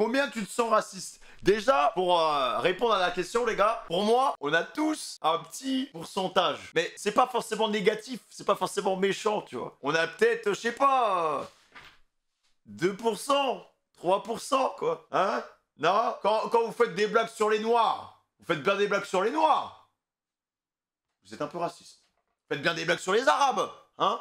Combien tu te sens raciste? Déjà, pour répondre à la question, les gars, pour moi, on a tous un petit pourcentage. Mais c'est pas forcément négatif, c'est pas forcément méchant, tu vois. On a peut-être, je sais pas, 2%, 3%, quoi. Hein? Non? Quand vous faites des blagues sur les noirs, vous faites bien des blagues sur les noirs. Vous êtes un peu raciste. Vous faites bien des blagues sur les arabes, hein?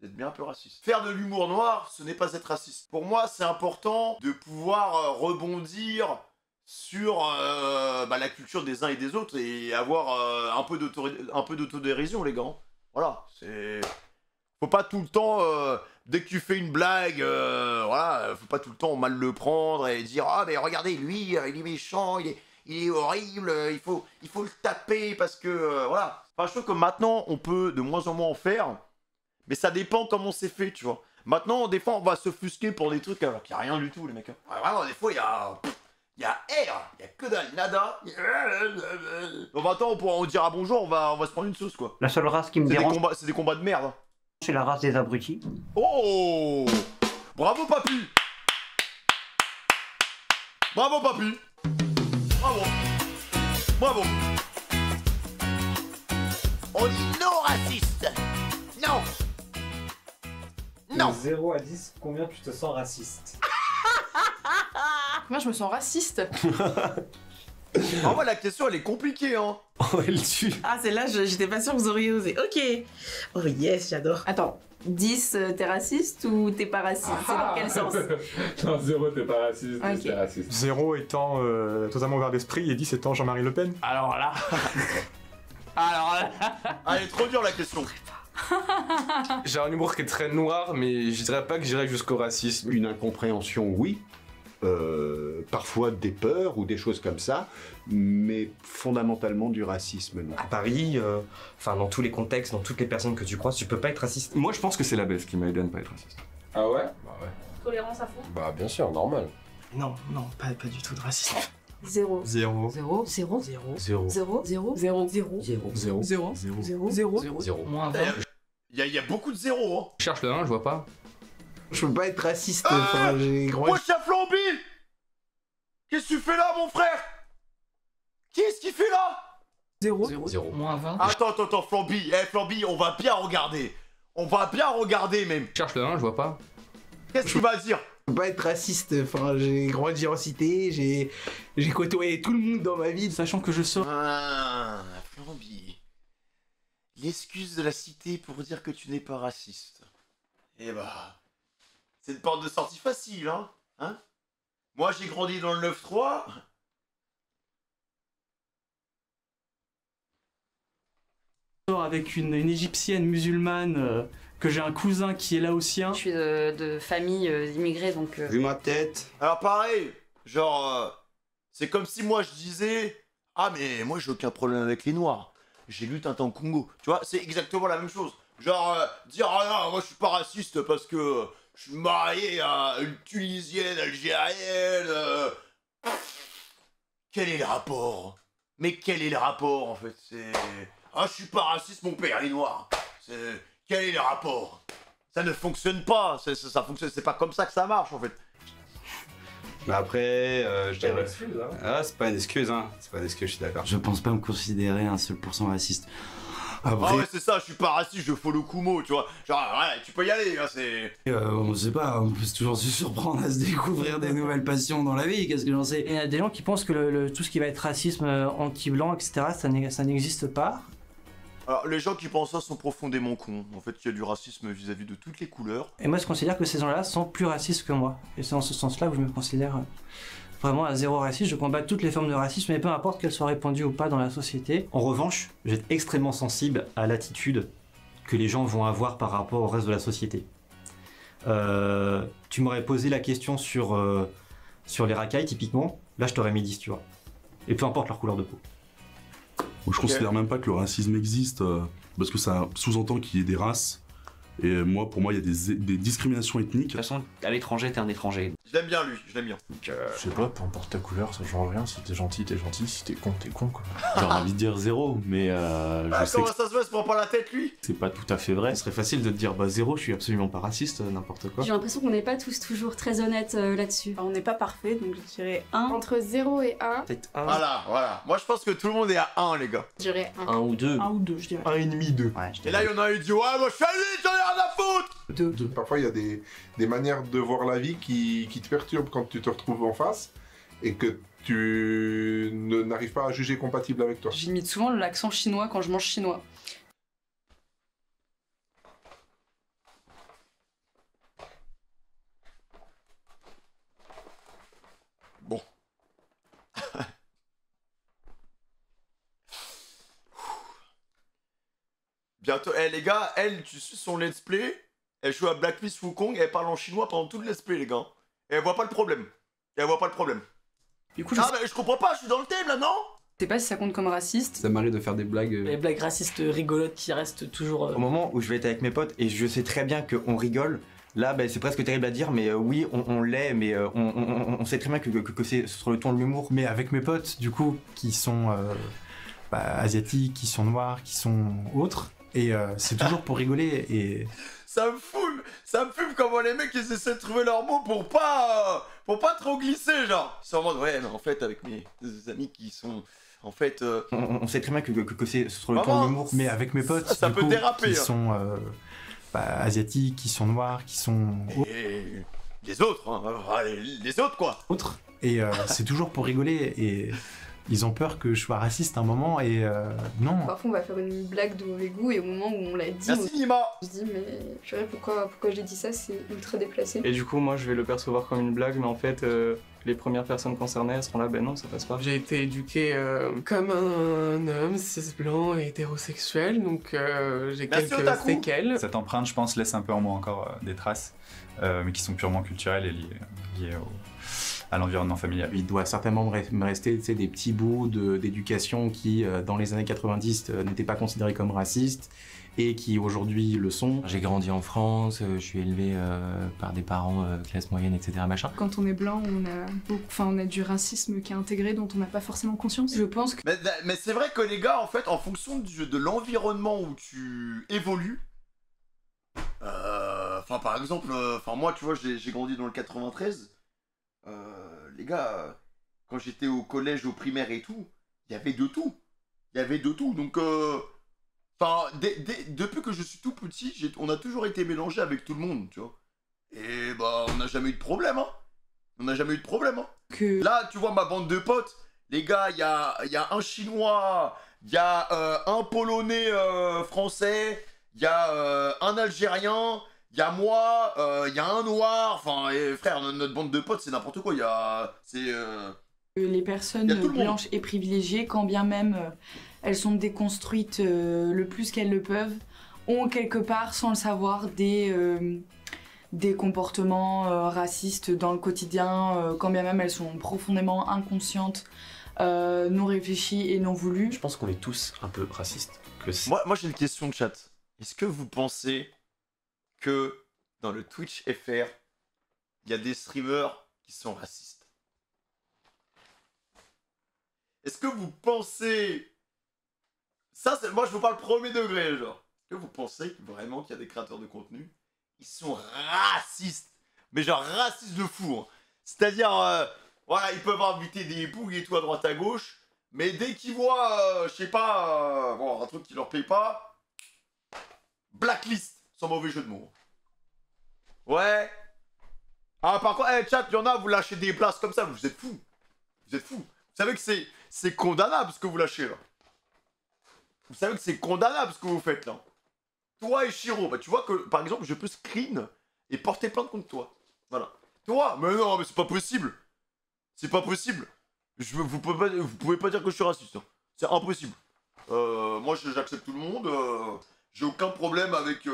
Vous êtes bien un peu raciste. Faire de l'humour noir, ce n'est pas être raciste. Pour moi, c'est important de pouvoir rebondir sur la culture des uns et des autres et avoir un peu d'autodérision, les gars. Voilà, c'est... Faut pas tout le temps, dès que tu fais une blague, voilà, faut pas tout le temps mal le prendre et dire « Ah, mais regardez, lui, il est méchant, il est horrible, il faut le taper parce que... voilà. » Enfin, je trouve que maintenant, on peut de moins en moins en faire. Mais ça dépend comment c'est fait, tu vois. Maintenant, des fois, on va s'offusquer pour des trucs alors qu'il n'y a rien du tout, les mecs. Ouais, vraiment, des fois, il y a air, il y a que dalle, nada. Bon, maintenant, on dira bonjour, on va se prendre une sauce, quoi. La seule race qui me dérange, c'est des combats de merde. c'est la race des abrutis. Oh! Bravo, papy! Bravo, papy! Bravo! Bravo! On dit non raciste! Non! Non! De 0 à 10, combien tu te sens raciste? Moi, je me sens raciste. En vrai, la question, elle est compliquée, hein. Oh, elle tue. Ah, celle-là, j'étais pas sûre que vous auriez osé. Ok. Oh yes, j'adore. Attends, 10, t'es raciste ou t'es pas raciste? C'est dans quel sens? Non, 0, t'es pas raciste, Ok. t'es raciste. 0 étant totalement ouvert d'esprit et 10 étant Jean-Marie Le Pen. Alors là... Alors là... Ah, elle est trop dure, la question. J'ai un humour qui est très noir, mais je dirais pas que j'irais jusqu'au racisme. Une incompréhension, oui. Parfois des peurs ou des choses comme ça, mais fondamentalement du racisme, non. À Paris, enfin dans tous les contextes, dans toutes les personnes que tu croises, tu peux pas être raciste. Moi je pense que c'est la baisse qui m'a aidé à ne pas être raciste. Ah ouais? Bah ouais. Tolérance à fond? Bah bien sûr, normal. Non, non, pas du tout de racisme. 0. 0. 0. 0. 0. 0. 0. 0. 0. 0. 0. 0. 0. 0. 0. Moins 20. Il y a beaucoup de zéros, hein. Je cherche le 1, je vois pas. Je peux pas être raciste, enfin, j'ai grandi. Wesh, y'a Flamby! Qu'est-ce que tu fais là, mon frère? Qu'est-ce qu'il fait là? 0. 0. Moins 20. Attends, Flamby. Flamby, on va bien regarder. On va bien regarder, même. Je cherche le 1, je vois pas. Qu'est-ce que tu vas dire? Je peux pas être raciste, enfin, j'ai grandi en cité, j'ai côtoyé tout le monde dans ma vie, sachant que je sors. Ah, Flamby. L'excuse de la cité pour dire que tu n'es pas raciste. Eh bah... c'est une porte de sortie facile, hein? Moi, j'ai grandi dans le 9-3. Avec une égyptienne musulmane, que j'ai un cousin qui est laotien. Je suis de famille immigrée, donc... Vu ma tête. Alors pareil, genre... c'est comme si moi je disais... Ah mais moi j'ai aucun problème avec les noirs. J'ai lu Tintin au Congo. Tu vois, c'est exactement la même chose. Genre, dire ah non, moi je suis pas raciste parce que je suis marié à une Tunisienne, algérienne. Quel est le rapport? Mais quel est le rapport en fait? C'est... Ah, je suis pas raciste, mon père il est noir. Quel est le rapport? Ça ne fonctionne pas. Ça fonctionne. C'est pas comme ça que ça marche en fait. Mais après, je dirais... excuse, hein. Ah, c'est pas une excuse, hein. C'est pas une excuse, je suis d'accord. Je pense pas me considérer un seul % raciste. Après... Ah ouais, c'est ça, je suis pas raciste, je follow Kumo, tu vois. Genre, ouais, tu peux y aller, hein, c'est... on sait pas, on peut toujours se surprendre à se découvrir des nouvelles passions dans la vie, qu'est-ce que j'en sais. Il y a des gens qui pensent que tout ce qui va être racisme anti-blanc, etc., ça n'existe pas. Alors, les gens qui pensent ça sont profondément cons. En fait, il y a du racisme vis-à-vis de toutes les couleurs. Et moi, je considère que ces gens-là sont plus racistes que moi. Et c'est dans ce sens-là que je me considère vraiment à zéro raciste. Je combats toutes les formes de racisme, mais peu importe qu'elles soient répandues ou pas dans la société. En revanche, je vais être extrêmement sensible à l'attitude que les gens vont avoir par rapport au reste de la société. Tu m'aurais posé la question sur les racailles, typiquement. Là, je t'aurais mis 10, tu vois. Et peu importe leur couleur de peau. Je considère même pas que le racisme existe, parce que ça sous-entend qu'il y ait des races Et moi, pour moi, il y a des discriminations ethniques. De toute façon, à l'étranger, t'es un étranger. Je l'aime bien lui, je l'aime bien. Je sais pas, peu importe ta couleur, ça change rien. Si t'es gentil, si t'es con, quoi. J'aurais envie de dire 0, mais je sais comment que ça se fait, se prend pas la tête lui? c'est pas tout à fait vrai. Ce serait facile de te dire 0, je suis absolument pas raciste, n'importe quoi. J'ai l'impression qu'on n'est pas tous toujours très honnêtes là-dessus. On n'est pas parfait, donc je dirais 1. Entre 0 et 1. Peut-être 1. Voilà. Moi je pense que tout le monde est à 1 les gars. Je dirais 1. 1 ou 2. 1 ou 2, je dirais. 1,5, 2. Ouais, Et là il y en a un qui dit ouais moi je suis allé, j'en ai rien à foutre. 2. Parfois il y a des manières de voir la vie qui te perturbent quand tu te retrouves en face et que tu n'arrives pas à juger compatible avec toi. J'imite souvent l'accent chinois quand je mange chinois. Bon. Bientôt, les gars, tu suis son let's play, elle joue à Black Myth Wukong, elle parle en chinois pendant tout le let's play les gars. Et elle voit pas le problème. Du coup, mais je comprends pas, je suis dans le thème là, non? Je sais pas si ça compte comme raciste. Ça m'arrive de faire des blagues. Les blagues racistes rigolotes qui restent toujours. Au moment où je vais être avec mes potes et je sais très bien qu'on rigole, là c'est presque terrible à dire, mais oui, on l'est, mais on sait très bien que c'est sur le ton de l'humour. Mais avec mes potes, du coup, qui sont asiatiques, qui sont noirs, qui sont autres, et c'est toujours pour rigoler et. Ça me fume comment les mecs ils essaient de trouver leurs mots pour pas trop glisser genre. Ils sont en mode ouais mais en fait avec mes amis qui sont en fait on sait très bien que c'est sur le ton de l'humour. Mais avec mes potes ça du peut coup, déraper, qui sont asiatiques, qui sont noirs, qui sont et les autres les autres quoi. Et c'est toujours pour rigoler et ils ont peur que je sois raciste à un moment et non. Parfois on va faire une blague de mauvais goût et au moment où on l'a dit, Merci, Nima. On se dit mais purée, pourquoi j'ai dit ça, c'est ultra déplacé. Et du coup, moi, je vais le percevoir comme une blague, mais en fait, les premières personnes concernées, elles seront là, ben non, ça passe pas. J'ai été éduqué comme un homme cis blanc et hétérosexuel, donc j'ai quelques séquelles. Cette empreinte, je pense, laisse un peu en moi encore des traces, mais qui sont purement culturelles et liées à l'environnement familial. Il doit certainement me rester des petits bouts d'éducation qui, dans les années 90, n'étaient pas considérés comme racistes et qui aujourd'hui le sont. J'ai grandi en France, je suis élevé par des parents classe moyenne, etc. machin. Quand on est blanc, on a du racisme qui est intégré dont on n'a pas forcément conscience. Je pense que... Mais c'est vrai que les gars, en fait, en fonction de l'environnement où tu évolues, par exemple, moi, tu vois, j'ai grandi dans le 93. Les gars, quand j'étais au collège, au primaire et tout, il y avait de tout. Donc, depuis que je suis tout petit, on a toujours été mélangé avec tout le monde, tu vois. Et on n'a jamais eu de problème, Là, tu vois, ma bande de potes, les gars, il y a un Chinois, il y a un Polonais français, il y a un Algérien, il y a moi, il y a un noir, frère, notre bande de potes, c'est n'importe quoi, Les personnes blanches et privilégiées, quand bien même elles sont déconstruites le plus qu'elles le peuvent, ont quelque part, sans le savoir, des comportements racistes dans le quotidien, quand bien même elles sont profondément inconscientes, non réfléchies et non voulues. Je pense qu'on est tous un peu racistes. Moi j'ai une question de chat. Est-ce que vous pensez que dans le Twitch FR, il y a des streamers qui sont racistes? Est-ce que vous pensez... Ça, moi je vous parle premier degré, genre. Est-ce que vous pensez vraiment qu'il y a des créateurs de contenu? Ils sont racistes. Mais genre racistes de fou. Hein. C'est-à-dire, voilà, ils peuvent inviter des bouilles et tout à droite à gauche. Mais dès qu'ils voient, je sais pas, un truc qui leur plaît pas... Blacklist, sans mauvais jeu de mots. Ouais. Ah, par contre, chat, il y en a, vous lâchez des places comme ça, vous êtes fous. Vous savez que c'est condamnable ce que vous lâchez là. Vous savez que c'est condamnable ce que vous faites là. Toi et Shiro, tu vois que par exemple, je peux screen et porter plainte contre toi. Voilà. Toi, mais non, mais c'est pas possible. Vous pouvez pas dire que je suis raciste. Hein. C'est impossible. Moi, j'accepte tout le monde. J'ai aucun problème avec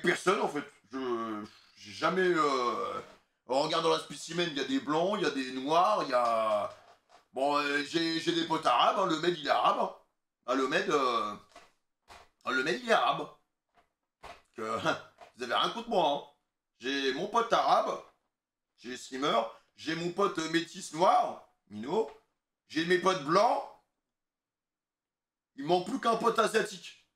personne en fait. J'ai jamais. Regarde dans la spécimen, il y a des blancs, il y a des noirs, il y a. Bon, j'ai des potes arabes. Hein, le Med il est arabe. Hein. Ah, le Med il est arabe. Que, vous avez rien contre moi, hein. J'ai mon pote arabe, j'ai les streamers, j'ai mon pote métis noir, Mino, j'ai mes potes blancs, il manque plus qu'un pote asiatique.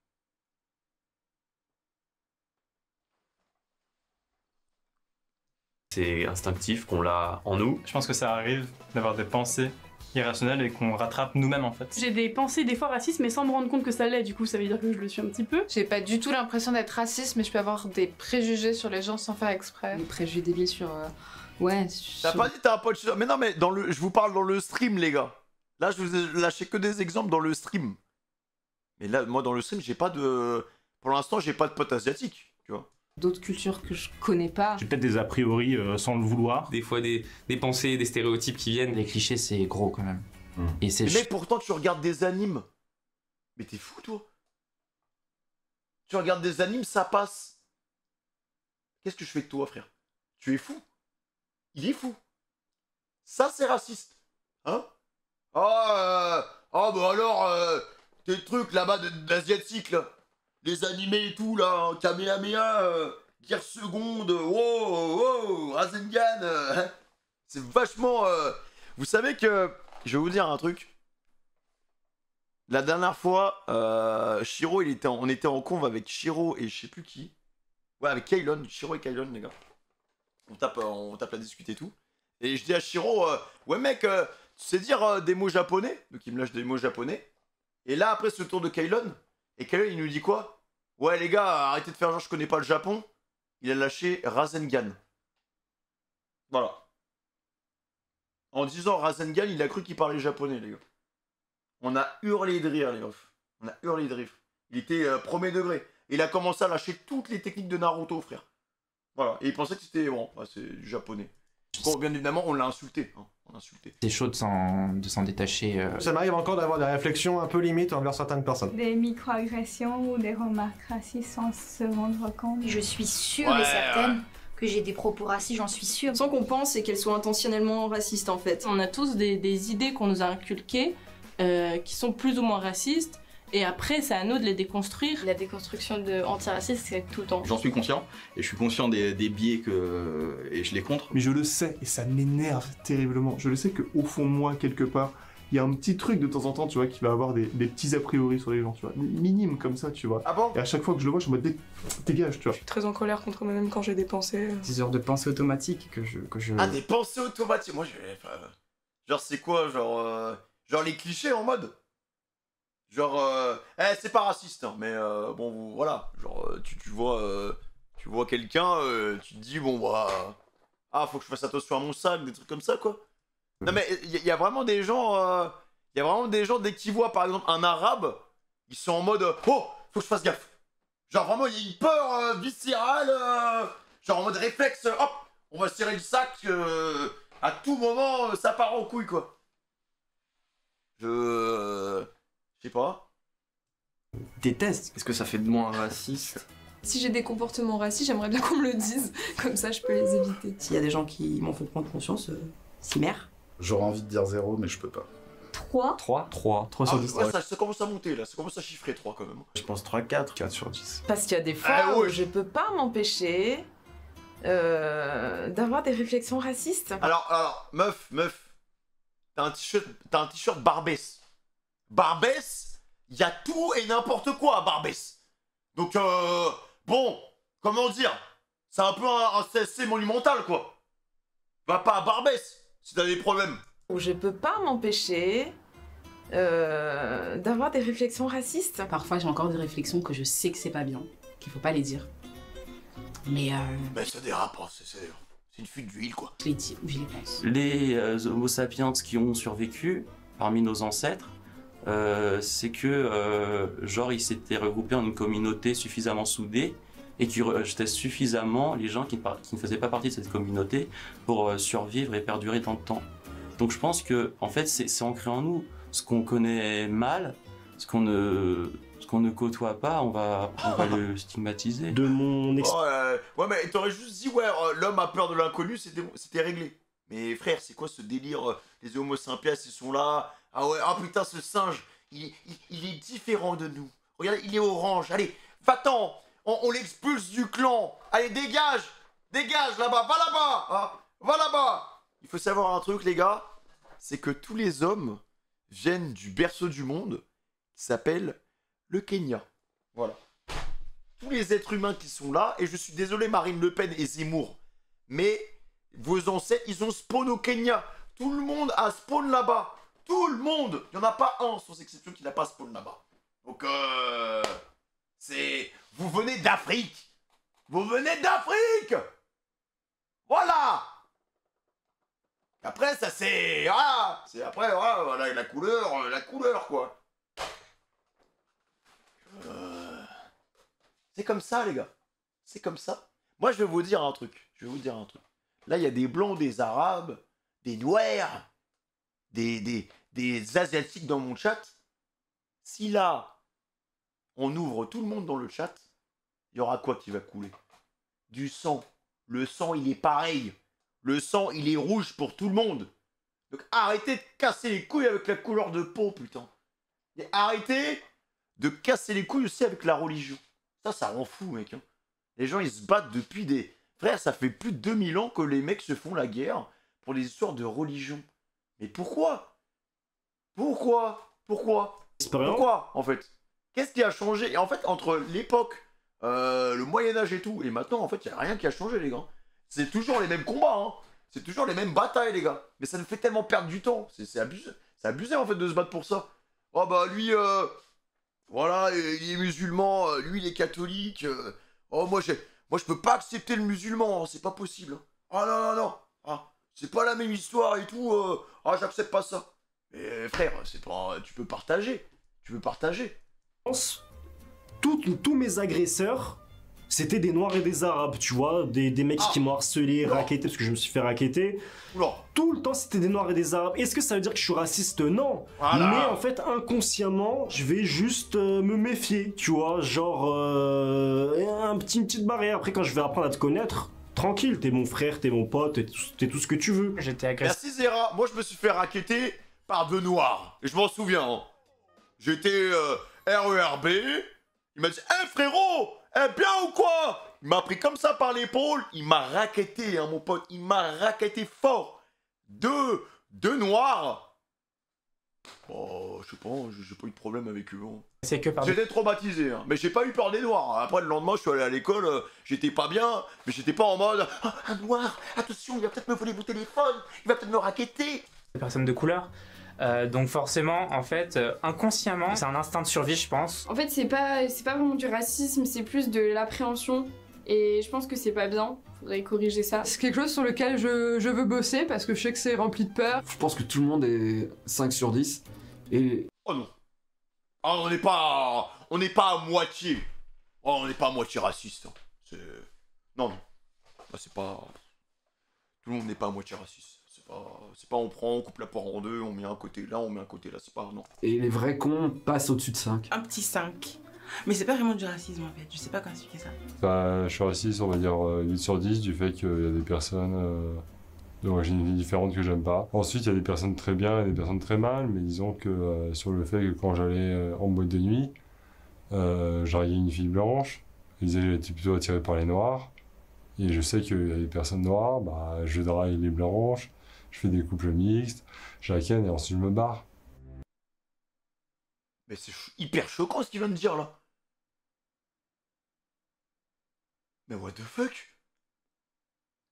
C'est instinctif qu'on l'a en nous. Je pense que ça arrive d'avoir des pensées irrationnelles et qu'on rattrape nous-mêmes en fait. J'ai des pensées des fois racistes mais sans me rendre compte que ça l'est, du coup ça veut dire que je le suis un petit peu. J'ai pas du tout l'impression d'être raciste, mais je peux avoir des préjugés sur les gens sans faire exprès. Des préjugés débiles sur... Ouais. T'as pas dit t'as un pote... Mais non mais je vous parle dans le stream les gars. Là je vous ai lâché que des exemples dans le stream. Mais là moi dans le stream j'ai pas de... Pour l'instant j'ai pas de pote asiatique, tu vois. D'autres cultures que je connais pas. J'ai peut-être des a priori sans le vouloir. Des fois des pensées, des stéréotypes qui viennent. Les clichés c'est gros quand même. Et c'est... Mais mec pourtant tu regardes des animes. Mais t'es fou toi. Tu regardes des animes, ça passe. Qu'est-ce que je fais de toi frère? Tu es fou. Il est fou. Ça c'est raciste. Hein? Oh bah alors tes trucs là-bas d'asiatique là. Les animés et tout là, Kamehameha, Guerre seconde, wow, Rasengan, c'est vachement... Vous savez que, je vais vous dire un truc. La dernière fois, Shiro, on était en conv avec Shiro et je sais plus qui. Ouais, avec Kailon, Shiro et Kailon les gars. On tape la discute et tout. Et je dis à Shiro, ouais mec, tu sais dire des mots japonais? Donc il me lâche des mots japonais. Et là après ce tour de Kailon, et Kailon il nous dit quoi? Ouais les gars, arrêtez de faire genre je connais pas le Japon. Il a lâché Rasengan. Voilà. En disant Rasengan, il a cru qu'il parlait japonais les gars. On a hurlé de rire les gars. On a hurlé de rire. Il était premier degré. Il a commencé à lâcher toutes les techniques de Naruto frère. Voilà. Et il pensait que c'était bon, bah, c'est du japonais. Bon, bien évidemment on l'a insulté. Hein. On a insulté. C'est chaud de s'en détacher. Ça m'arrive encore d'avoir des réflexions un peu limites envers certaines personnes. Des microagressions ou des remarques racistes sans se rendre compte. Je suis sûre et certaine que j'ai des propos racistes, j'en suis sûre. Sans qu'on pense et qu'elles soient intentionnellement racistes en fait. On a tous des idées qu'on nous a inculquées qui sont plus ou moins racistes. Et après, c'est à nous de les déconstruire. La déconstruction de antiraciste, c'est tout le temps. J'en suis conscient, et je suis conscient des biais et je les contre. Mais je le sais, et ça m'énerve terriblement. Je le sais qu'au fond de moi, quelque part, il y a un petit truc de temps en temps, tu vois, qui va avoir des petits a priori sur les gens, tu vois. Minime comme ça, tu vois. Ah bon? Et à chaque fois que je le vois, je me dis, dégage, tu vois. Je suis très en colère contre moi-même quand j'ai des pensées. 10 heures de pensée automatique que je... Ah, des pensées automatiques. Moi, genre, c'est quoi? Genre les clichés en mode? Genre, c'est pas raciste, hein, mais bon, voilà. Genre, tu vois quelqu'un, tu te dis, bon, bah. Ah, faut que je fasse attention à mon sac, des trucs comme ça, quoi. Non, mais il y a vraiment des gens. Dès qu'ils voient, par exemple, un arabe, ils sont en mode, oh, faut que je fasse gaffe. Genre, vraiment, il y a une peur viscérale, genre en mode réflexe, hop, on va serrer le sac, à tout moment, ça part en couille, quoi. Je sais pas. Déteste. Est-ce que ça fait de moi un raciste? Si j'ai des comportements racistes, j'aimerais bien qu'on me le dise. Comme ça, je peux les éviter. S'il y a des gens qui m'ont fait prendre conscience, s'y mère. J'aurais envie de dire 0, mais je peux pas. 3. 3 sur 10. Ouais, ça commence à monter là, ça commence à chiffrer 3 quand même. Je pense 3, 4. 4 sur 10. Parce qu'il y a des fois où je peux pas m'empêcher d'avoir des réflexions racistes. Alors, meuf, t'as un t-shirt Barbès. Barbès, il y a tout et n'importe quoi à Barbès. Donc, bon, comment dire, c'est un peu un CSC monumental, quoi. Va pas à Barbès si t'as des problèmes. Où je peux pas m'empêcher d'avoir des réflexions racistes. Parfois, j'ai encore des réflexions que je sais que c'est pas bien, qu'il faut pas les dire. Mais ça dérape, hein, c'est une fuite d'huile, quoi. Je les dis ou je les pense. Les Homo sapiens qui ont survécu parmi nos ancêtres, c'est que genre ils s'étaient regroupés en une communauté suffisamment soudée et qui rejetaient suffisamment les gens qui ne faisaient pas partie de cette communauté pour survivre et perdurer dans le temps. Donc je pense que en fait c'est ancré en nous. Ce qu'on connaît mal, ce qu'on ne côtoie pas, on va le stigmatiser. De mon ouais, mais t'aurais juste dit, ouais, l'homme a peur de l'inconnu, c'était réglé. Mais frère, c'est quoi ce délire? Les Homo sapiens, ils sont là. Ah ouais, ah putain, ce singe, il est différent de nous. Regarde, il est orange. Allez, va-t'en On l'expulse du clan. Allez, dégage. Dégage là-bas, va là-bas. Hein, va là-bas. Il faut savoir un truc, les gars. C'est que tous les hommes viennent du berceau du monde qui s'appelle le Kenya. Voilà. Tous les êtres humains qui sont là, et je suis désolé Marine Le Pen et Zemmour, mais vos ancêtres, ils ont spawn au Kenya. Tout le monde a spawn là-bas. Tout le monde. Il n'y en a pas un, sans exception, qui n'a pas spawn là-bas. Donc, c'est... Vous venez d'Afrique. Vous venez d'Afrique. Voilà. Après, ça c'est... Ah, c'est après, voilà, la couleur, quoi. C'est comme ça, les gars. C'est comme ça. Moi, je vais vous dire un truc. Là, il y a des blancs, des arabes, des noirs, des asiatiques dans mon chat. Si là, on ouvre tout le monde dans le chat, il y aura quoi qui va couler? Du sang. Le sang, il est pareil. Le sang, il est rouge pour tout le monde. Donc arrêtez de casser les couilles avec la couleur de peau, putain. Et arrêtez de casser les couilles aussi avec la religion. Ça rend fou, mec. Hein. Les gens, ils se battent depuis des... Frère, ça fait plus de 2000 ans que les mecs se font la guerre pour des histoires de religion. Mais pourquoi? Pourquoi, en fait? Qu'est-ce qui a changé? Et en fait, entre l'époque, le Moyen-Âge et tout, et maintenant, en fait, il n'y a rien qui a changé, les gars. C'est toujours les mêmes combats, hein. C'est toujours les mêmes batailles, les gars. Mais ça nous fait tellement perdre du temps. C'est abusé. C'est abusé, en fait, de se battre pour ça. Oh, bah, lui, voilà, il est musulman, lui, il est catholique. Oh, moi, je peux pas accepter le musulman, hein, c'est pas possible. Ah, non. Ah, c'est pas la même histoire et tout. Ah, j'accepte pas ça. Mais frère, c'est pas... Tu peux partager. Tous mes agresseurs, c'était des noirs et des arabes, tu vois, des mecs qui m'ont harcelé, racketté, parce que je me suis fait racketter. Tout le temps, c'était des noirs et des arabes. Est-ce que ça veut dire que je suis raciste? Non. Voilà. Mais en fait, inconsciemment, je vais juste me méfier, tu vois, genre une petite barrière. Après, quand je vais apprendre à te connaître, tranquille, t'es mon frère, t'es mon pote, t'es tout ce que tu veux. J'étais agressé. Merci Zera. Moi, je me suis fait racketter par deux noirs. Et je m'en souviens. Hein. J'étais RERB. Il m'a dit, hé frérot, bien ou quoi? Il m'a pris comme ça par l'épaule. Il m'a racketté, hein, mon pote. Il m'a racketté fort. Deux noirs. Oh, je sais pas, j'ai pas eu de problème avec eux. Hein. C'est que par... J'étais traumatisé, hein, mais j'ai pas eu peur des noirs. Après, le lendemain, je suis allé à l'école, j'étais pas bien, mais j'étais pas en mode ah, un noir, attention, il va peut-être me voler mon téléphone, il va peut-être me racketter. Des personnes de couleur. Donc forcément, en fait, inconsciemment, c'est un instinct de survie, je pense. En fait, c'est pas vraiment du racisme, c'est plus de l'appréhension. Et je pense que c'est pas bien, faudrait corriger ça. C'est quelque chose sur lequel je veux bosser parce que je sais que c'est rempli de peur. Je pense que tout le monde est 5 sur 10. Et... Oh non. Ah, on n'est pas à moitié. Oh, on n'est pas à moitié raciste. Hein. Non. Bah, c'est pas... Tout le monde n'est pas à moitié raciste. C'est pas on coupe la poire en deux, on met un côté là, on met un côté là, c'est pas... Non. Et les vrais cons passent au-dessus de 5. Un petit 5. Mais c'est pas vraiment du racisme en fait, je sais pas comment expliquer ça. Bah, je suis raciste, on va dire 8 sur 10 du fait qu'il y a des personnes d'origine différente que j'aime pas. Ensuite, il y a des personnes très bien et des personnes très mal, mais disons que sur le fait que quand j'allais en boîte de nuit, j'arrivais une fille blanche, ils disaient que j'étais plutôt attiré par les noirs, et je sais qu'il y a des personnes noires, bah, je drague les blanches, je fais des couples mixtes, je la ken et ensuite je me barre. Mais c'est hyper choquant ce qu'il vient de dire là. Mais what the fuck?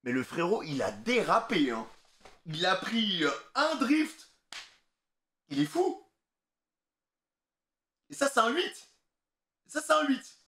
Mais le frérot, il a dérapé, hein. Il a pris un drift. Il est fou. Et ça, c'est un 8.